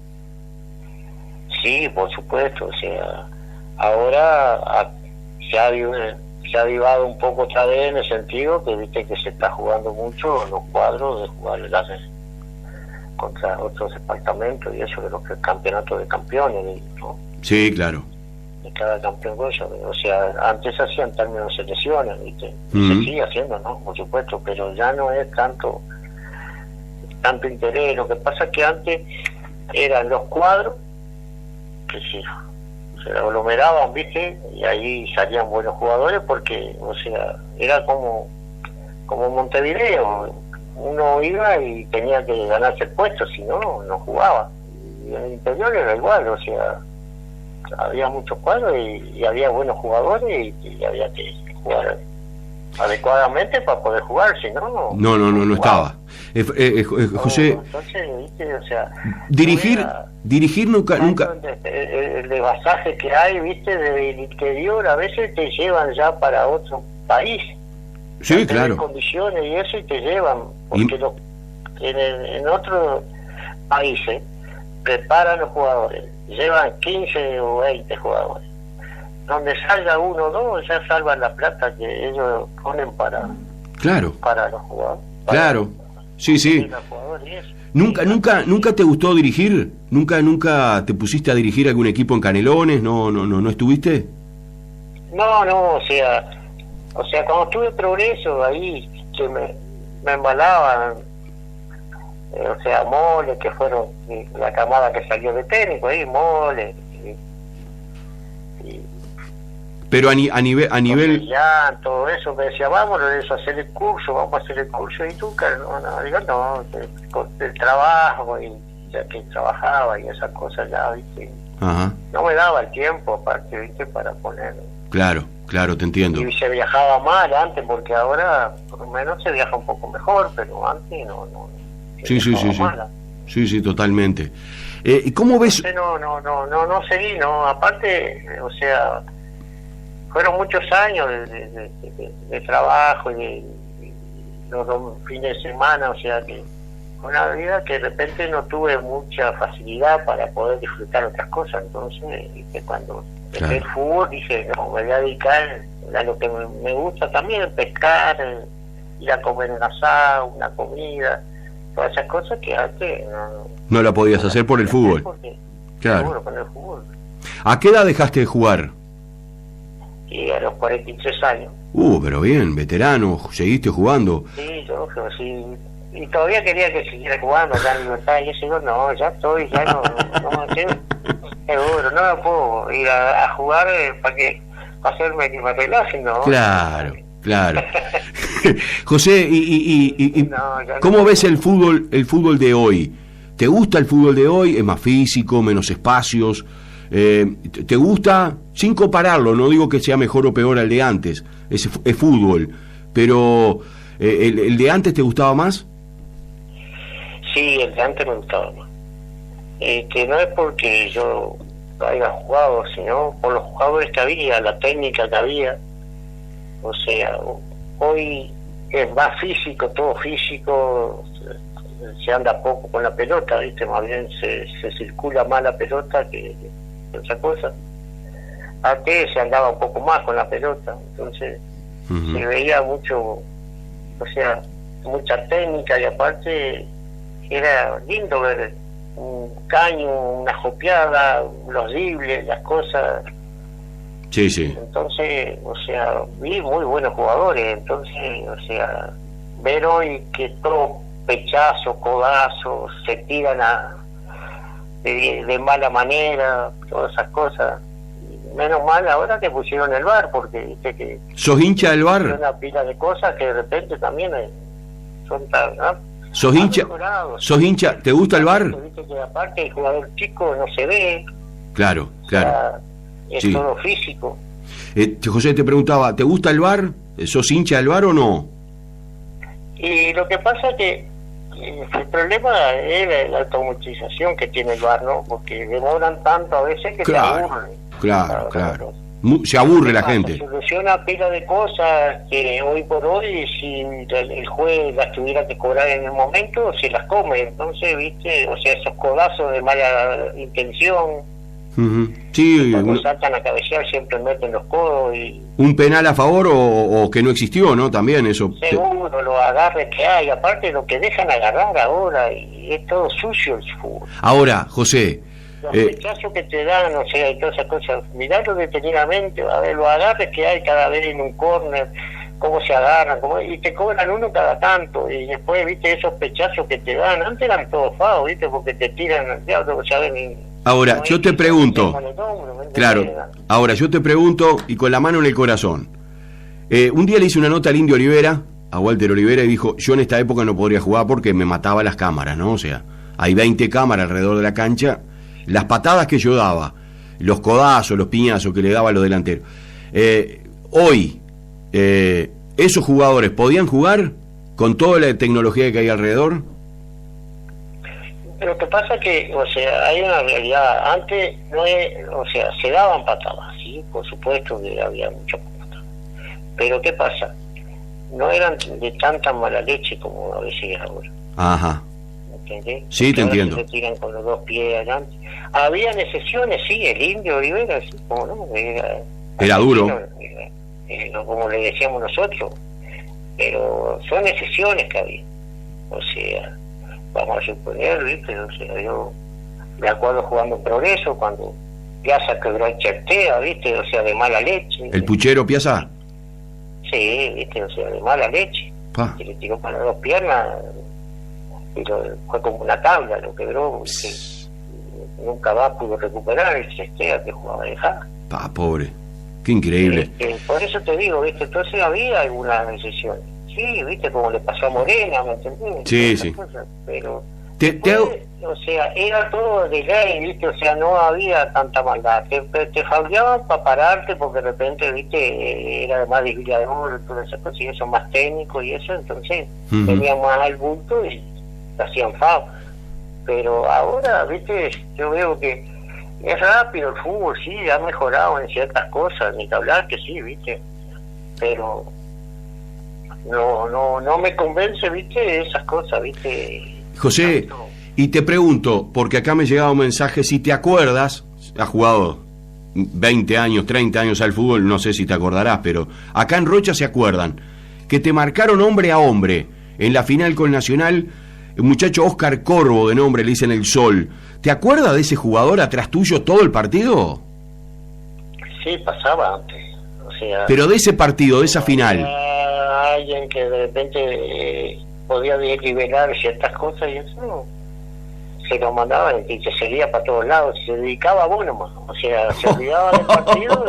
Sí, por supuesto. O sea, ahora se ha avivado un poco otra vez en el sentido que viste que se está jugando mucho los cuadros de jugar contra otros departamentos y eso de los campeonatos de campeones, ¿no? Sí, claro. De cada campeón goya, o sea, antes hacían términos de selecciones, viste, se sigue haciendo, ¿no? Por supuesto, pero ya no es tanto interés. Lo que pasa es que antes eran los cuadros que sí se aglomeraban, viste, y ahí salían buenos jugadores porque, o sea, era como Montevideo, uno iba y tenía que ganarse el puesto, si no jugaba. Y en el interior era igual, o sea, había muchos cuadros y había buenos jugadores y había que jugar adecuadamente para poder jugar, si no no estaba. José, entonces, viste, o sea, dirigir nunca el desvasaje que hay, viste, del interior a veces te llevan ya para otro país. Sí, claro. Condiciones y eso y te llevan porque en otros países preparan los jugadores, llevan 15 o 20 jugadores. Donde salga uno o dos ya salvan la plata que ellos ponen para los jugadores. Claro. Sí. ¿Nunca te gustó dirigir? ¿Nunca te pusiste a dirigir algún equipo en Canelones? ¿No estuviste? No, o sea, cuando estuve en Progreso ahí que me embalaban, o sea, Mole, que fueron la camada que salió de técnico ahí, Mole, pero a nivel ya todo eso me decía, vamos a hacer el curso, y tú, digo, no, el trabajo, y ya que trabajaba y esas cosas ya, viste. Ajá. No me daba el tiempo aparte, viste, para poner. Claro, te entiendo. Y se viajaba mal antes, porque ahora por lo menos se viaja un poco mejor, pero antes no. Sí, totalmente. ¿Y cómo ves? No seguí, no, aparte, o sea, fueron muchos años de trabajo y los fines de semana, o sea que una vida que de repente no tuve mucha facilidad para poder disfrutar otras cosas. Entonces, cuando dejé el fútbol dije, no, me voy a dedicar a lo que me gusta también, pescar, ir a comer un asado, una comida, todas esas cosas que antes no la podías hacer por el fútbol. Claro. Seguro, con el fútbol. ¿A qué edad dejaste de jugar? Y a los 43 años. Pero bien, veterano, seguiste jugando. Sí, yo sí. Y todavía quería que siguiera jugando acá en Libertad, y yo digo, no, ya estoy, ya no seguro, no me puedo ir a jugar para hacerme que me relajen, ¿no? Claro. José, ¿cómo ves el fútbol de hoy? ¿Te gusta el fútbol de hoy? ¿Es más físico, menos espacios? ¿Te gusta? Sin compararlo, no digo que sea mejor o peor al de antes, es fútbol, pero ¿el de antes te gustaba más? Sí, el de antes me gustaba más. Que no es porque yo haya jugado, sino por los jugadores que había, la técnica que había. O sea, hoy es más físico, todo físico, se anda poco con la pelota, ¿viste? Más bien se circula más la pelota que otra cosa. Antes se andaba un poco más con la pelota, entonces se veía mucho, o sea, mucha técnica, y aparte era lindo ver un caño, una jopeada, los dribles, las cosas. Sí. Entonces, o sea, vi muy buenos jugadores, entonces, o sea, ver hoy que todos pechazos, codazos, se tiran de mala manera, todas esas cosas. Menos mal ahora que pusieron el VAR, porque viste que... ¿Sos hincha del VAR? Una pila de cosas que de repente también son tan... ¿Sos hincha? ¿Sos hincha? ¿Te gusta el VAR? Viste que aparte el jugador chico no se ve. Claro. O sea, es sí. Todo físico. José te preguntaba, ¿te gusta el VAR? ¿Sos hincha del VAR o no? Y lo que pasa es que el problema es la automatización que tiene el VAR, ¿no? Porque demoran tanto a veces que se aburren. Claro. Se aburre la gente. Soluciona pila de cosas que hoy por hoy, si el juez las tuviera que cobrar en el momento, se las come. Entonces, viste, o sea, esos codazos de mala intención. Sí, cuando saltan a cabecear siempre meten los codos y... ¿Un penal a favor o que no existió, no? También eso... Seguro, los agarres que hay, aparte lo que dejan agarrar ahora, y es todo sucio el fútbol. Ahora, José... Los rechazos que te dan, o sea, y todas esas cosas, mirarlo detenidamente, a ver los agarres que hay cada vez en un córner, cómo se agarran, y te cobran uno cada tanto, y después, viste, esos pechazos que te dan, antes eran todos faos, viste, porque te tiran, ya no saben... Ahora, yo te pregunto, ahora yo te pregunto, y con la mano en el corazón, un día le hice una nota al Indio Olivera, a Walter Olivera, y dijo, yo en esta época no podría jugar porque me mataba las cámaras, ¿no? O sea, hay 20 cámaras alrededor de la cancha, las patadas que yo daba, los codazos, los piñazos que le daba a los delanteros. Hoy, ¿esos jugadores podían jugar con toda la tecnología que hay alrededor? Lo que pasa que, o sea, hay una realidad. Antes, o sea, se daban patadas, sí, por supuesto que había muchas patadas. Pero ¿qué pasa? No eran de tanta mala leche como a veces es ahora. Ajá. ¿Entendés? Sí, te entiendo. Se tiran con los dos pies adelante. Habían excepciones, sí, el Indio Olivera, sí, como no, era duro. Como le decíamos nosotros, pero son excepciones que había. O sea, vamos a suponer, ¿viste? O sea, yo me acuerdo jugando en Progreso cuando Piazza quebró el Chertea, ¿viste? O sea, de mala leche. ¿El puchero Piazza? Sí, ¿viste? O sea, de mala leche. Se le tiró para las dos piernas y fue como una tabla, lo quebró. Nunca más pudo recuperar el Chertea que jugaba de Hack. Pobre, qué increíble. Por eso te digo, ¿viste? Entonces había algunas decisiones. Sí, viste, como le pasó a Morena, ¿me entendés? Sí. Cosas, pero o sea, era todo de ley, viste, o sea, no había tanta maldad. Te fallaban para pararte porque de repente, viste, era más desviador, todas esas cosas, y eso más técnico y eso, entonces tenían más al bulto y hacían FAO. Pero ahora, viste, yo veo que es rápido el fútbol, sí, ha mejorado en ciertas cosas, ni que hablar que sí, viste, pero no me convence, viste, esas cosas, viste. José, y te pregunto, porque acá me llegaba un mensaje, si te acuerdas, has jugado 20 años, 30 años al fútbol, no sé si te acordarás, pero acá en Rocha se acuerdan que te marcaron hombre a hombre en la final con Nacional, el muchacho Oscar Corvo, de nombre, le dicen El Sol. ¿Te acuerdas de ese jugador atrás tuyo todo el partido? Sí, pasaba antes. O sea, pero de ese partido, de esa final. Alguien que de repente podía liberar ciertas cosas y eso se lo mandaban y te seguía para todos lados, se dedicaba a vos nomás, o sea, se olvidaba del partido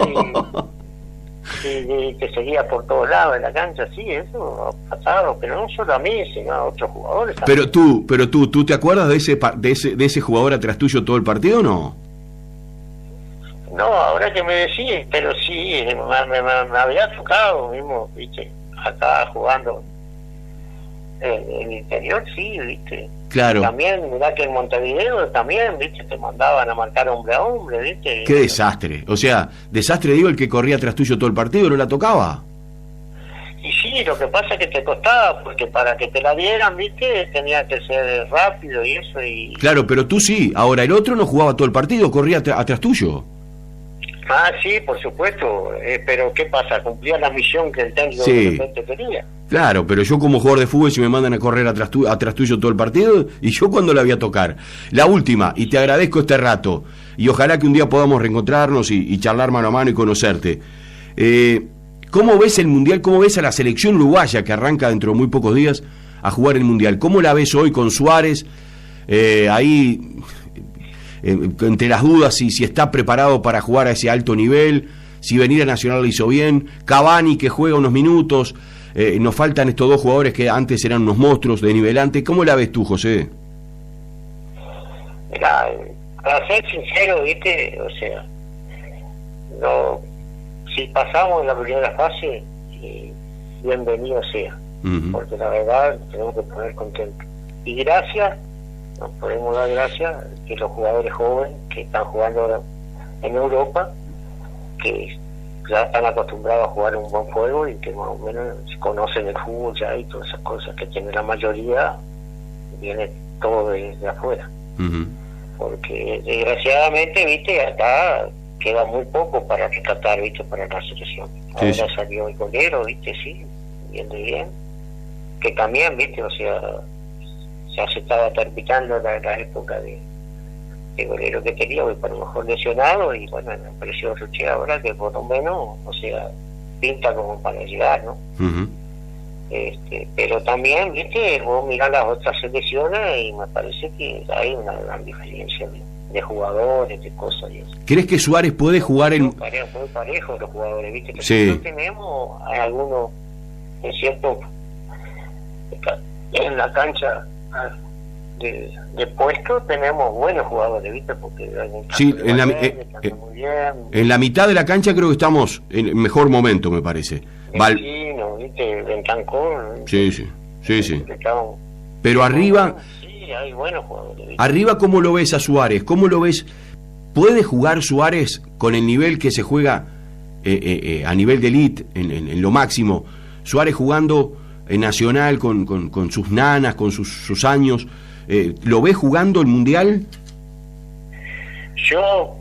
y te seguía por todos lados de la cancha, sí, eso pasaba, pero no solo a mí, sino a otros jugadores también. Pero tú ¿te acuerdas de ese jugador atrás tuyo todo el partido o no? No, ahora que me decís, pero sí, me había tocado mismo, viste, acá jugando en el interior, sí, viste. Claro. También, mirá que en Montevideo también, viste, te mandaban a marcar hombre a hombre, viste. Qué desastre. O sea, desastre digo el que corría tras tuyo todo el partido, ¿no la tocaba? Y sí, lo que pasa es que te costaba, porque para que te la dieran, viste, tenía que ser rápido y eso. Y claro, pero tú sí. Ahora el otro no jugaba todo el partido, corría atrás tuyo. Ah, sí, por supuesto, pero ¿qué pasa? Cumplía la misión que el técnico de repente quería. Claro, pero yo como jugador de fútbol, si me mandan a correr atrás tuyo todo el partido, ¿y yo cuándo la voy a tocar? La última, y te agradezco este rato, y ojalá que un día podamos reencontrarnos y charlar mano a mano y conocerte. ¿Cómo ves el Mundial? ¿Cómo ves a la selección uruguaya que arranca dentro de muy pocos días a jugar el Mundial? ¿Cómo la ves hoy con Suárez? Ahí... entre las dudas si está preparado para jugar a ese alto nivel, si venir a Nacional lo hizo bien, Cavani que juega unos minutos, nos faltan estos dos jugadores que antes eran unos monstruos de nivelante. ¿Cómo la ves tú, José? Mira, para ser sincero, viste, o sea, no, si pasamos en la primera fase, bienvenido sea, porque la verdad tenemos que poner contento. Y gracias, nos podemos dar gracias que los jugadores jóvenes que están jugando en Europa, que ya están acostumbrados a jugar un buen juego y que más o menos conocen el fútbol ya y todas esas cosas que tiene la mayoría, viene todo de afuera. Porque desgraciadamente, viste, acá queda muy poco para rescatar, viste, para la selección. Ahora sí. Salió el golero, viste, sí, bien de bien, que también, viste, o sea, ya se estaba terminando la época de golero que tenía, y para lo mejor lesionado, y bueno, me pareció Ruche ahora que por lo menos, o sea, pinta como para llegar, ¿no? Pero también, viste, vos mirás las otras selecciones y me parece que hay una gran diferencia de jugadores, de cosas y eso. ¿Crees que Suárez puede jugar en...? Muy parejos los jugadores, viste, que sí. Nosotros tenemos algunos, es cierto, en la cancha de puesto tenemos buenos jugadores, ¿viste? Porque sí, en la mitad de la cancha creo que estamos en mejor momento, me parece. Vecino, ¿viste? Bentancur. Sí. Pero arriba... Sí, hay buenos jugadores, ¿viste? Arriba, ¿cómo lo ves a Suárez? ¿Cómo lo ves? ¿Puede jugar Suárez con el nivel que se juega a nivel de elite, en lo máximo? Suárez jugando en Nacional con sus nanas, con sus años... ¿lo ves jugando el Mundial? Yo,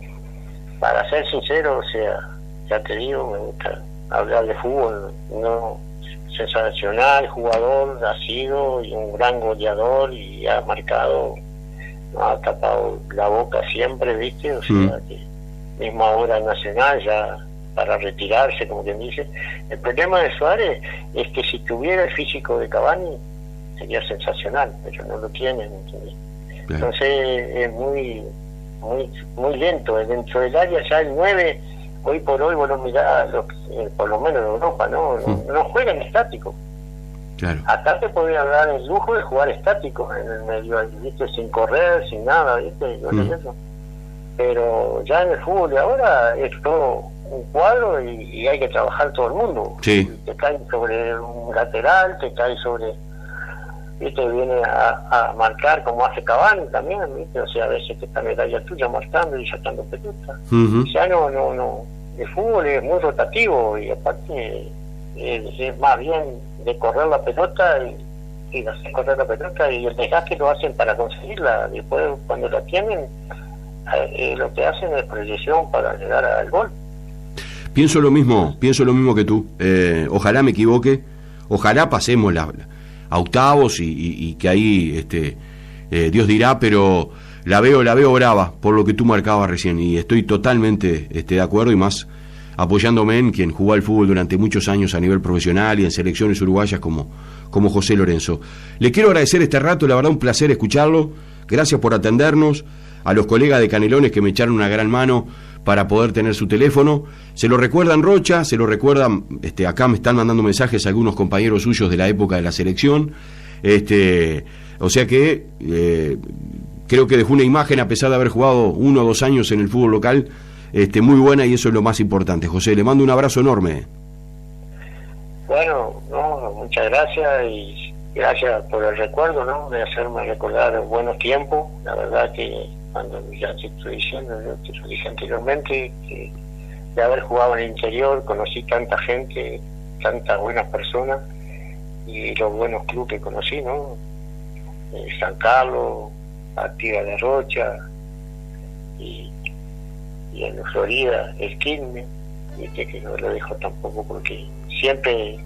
para ser sincero, o sea, ya te digo, me gusta hablar de fútbol, no sensacional, jugador ha sido, y un gran goleador, y ha marcado, no ha tapado la boca siempre, ¿viste? O sea, que mismo ahora Nacional ya para retirarse, como quien dice. El problema de Suárez es que si tuviera el físico de Cavani sería sensacional, pero no lo tiene, ¿entendés? Entonces es muy lento. Dentro del área ya el 9, hoy por hoy vos lo mirás, por lo menos en Europa, no juegan estático. Claro. Acá te podría dar el lujo de jugar estático en el medio, ¿viste? Sin correr, sin nada, ¿viste? Eso. Pero ya en el fútbol de ahora es todo un cuadro y hay que trabajar todo el mundo. Sí. Te cae sobre un lateral, te cae sobre... ¿viste? Viene a marcar como hace Cavani también, ¿viste? O sea, a veces que está en el área tuya marcando y sacando pelota. Ya no, el fútbol es muy rotativo y aparte es más bien de correr la pelota y hacer correr la pelota, y el desgaste lo hacen para conseguirla. Después, cuando la tienen, lo que hacen es proyección para llegar al gol. Pienso lo mismo que tú. Ojalá me equivoque, ojalá pasemos a octavos y que ahí Dios dirá, pero la veo brava por lo que tú marcabas recién, y estoy totalmente de acuerdo, y más apoyándome en quien jugó al fútbol durante muchos años a nivel profesional y en selecciones uruguayas como José Lorenzo. Le quiero agradecer este rato, la verdad un placer escucharlo, gracias por atendernos, a los colegas de Canelones que me echaron una gran mano para poder tener su teléfono. Se lo recuerdan Rocha, se lo recuerdan, acá me están mandando mensajes algunos compañeros suyos de la época de la selección, o sea que creo que dejó una imagen, a pesar de haber jugado 1 o 2 años en el fútbol local, muy buena, y eso es lo más importante. José, le mando un abrazo enorme. Bueno, muchas gracias, y gracias por el recuerdo, de hacerme recordar buenos tiempos. La verdad que cuando ya te estoy diciendo, yo te lo dije anteriormente, que de haber jugado en el interior conocí tanta gente, tantas buenas personas, y los buenos clubes que conocí, San Carlos, Artigas de Rocha, y en Florida, el Quilmes, que no lo dejo tampoco, porque siempre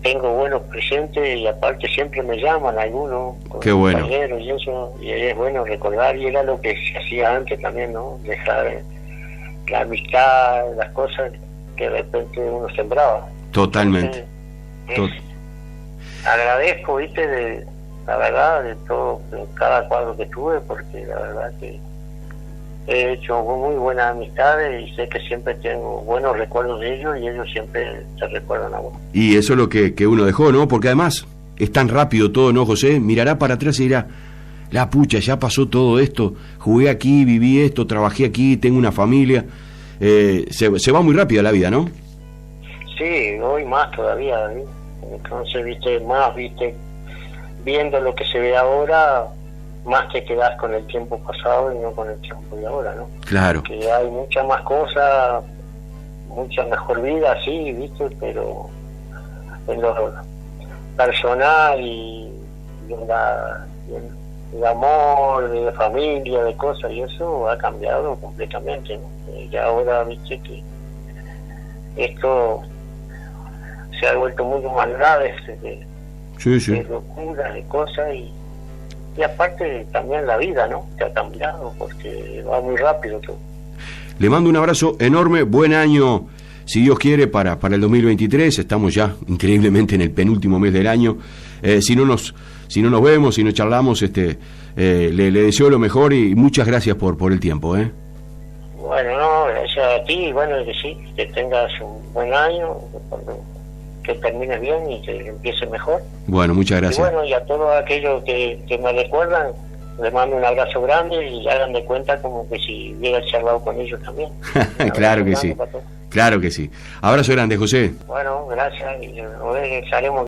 tengo buenos presentes, y aparte siempre me llaman algunos compañeros, y eso, y es bueno recordar, y era lo que se hacía antes también, dejar la amistad, las cosas que de repente uno sembraba. Totalmente. Agradezco, la verdad, de todo, de cada cuadro que tuve, porque la verdad que he hecho muy buenas amistades, y sé que siempre tengo buenos recuerdos de ellos, y ellos siempre te recuerdan a vos. Y eso es lo que uno dejó, ¿no? Porque además es tan rápido todo, ¿no, José? Mirará para atrás y dirá, la pucha, ya pasó todo esto, jugué aquí, viví esto, trabajé aquí, tengo una familia. Se va muy rápido la vida, ¿no? Sí, hoy más todavía, entonces, viendo lo que se ve ahora, más te quedas con el tiempo pasado y no con el tiempo de ahora, ¿no? Claro. Que hay muchas más cosas, mucha mejor vida, sí, pero en lo personal y el amor, de familia, de cosas, y eso ha cambiado completamente, ¿no? Y ahora, que esto se ha vuelto mucho más grave, de locura, de cosas, y aparte también la vida, que ha cambiado, porque va muy rápido todo. Le mando un abrazo enorme, buen año, si Dios quiere, para el 2023, estamos ya increíblemente en el penúltimo mes del año. Si no nos vemos, si no charlamos, le deseo lo mejor, y muchas gracias por el tiempo. Bueno, gracias a ti, bueno, que sí, que tengas un buen año, que termine bien y que empiece mejor. Bueno, muchas gracias. Y bueno, y a todos aquellos que me recuerdan, les mando un abrazo grande, y hagan de cuenta como que si hubiera charlado con ellos también. Claro que sí, claro que sí. Abrazo grande, José. Bueno, gracias, y estaremos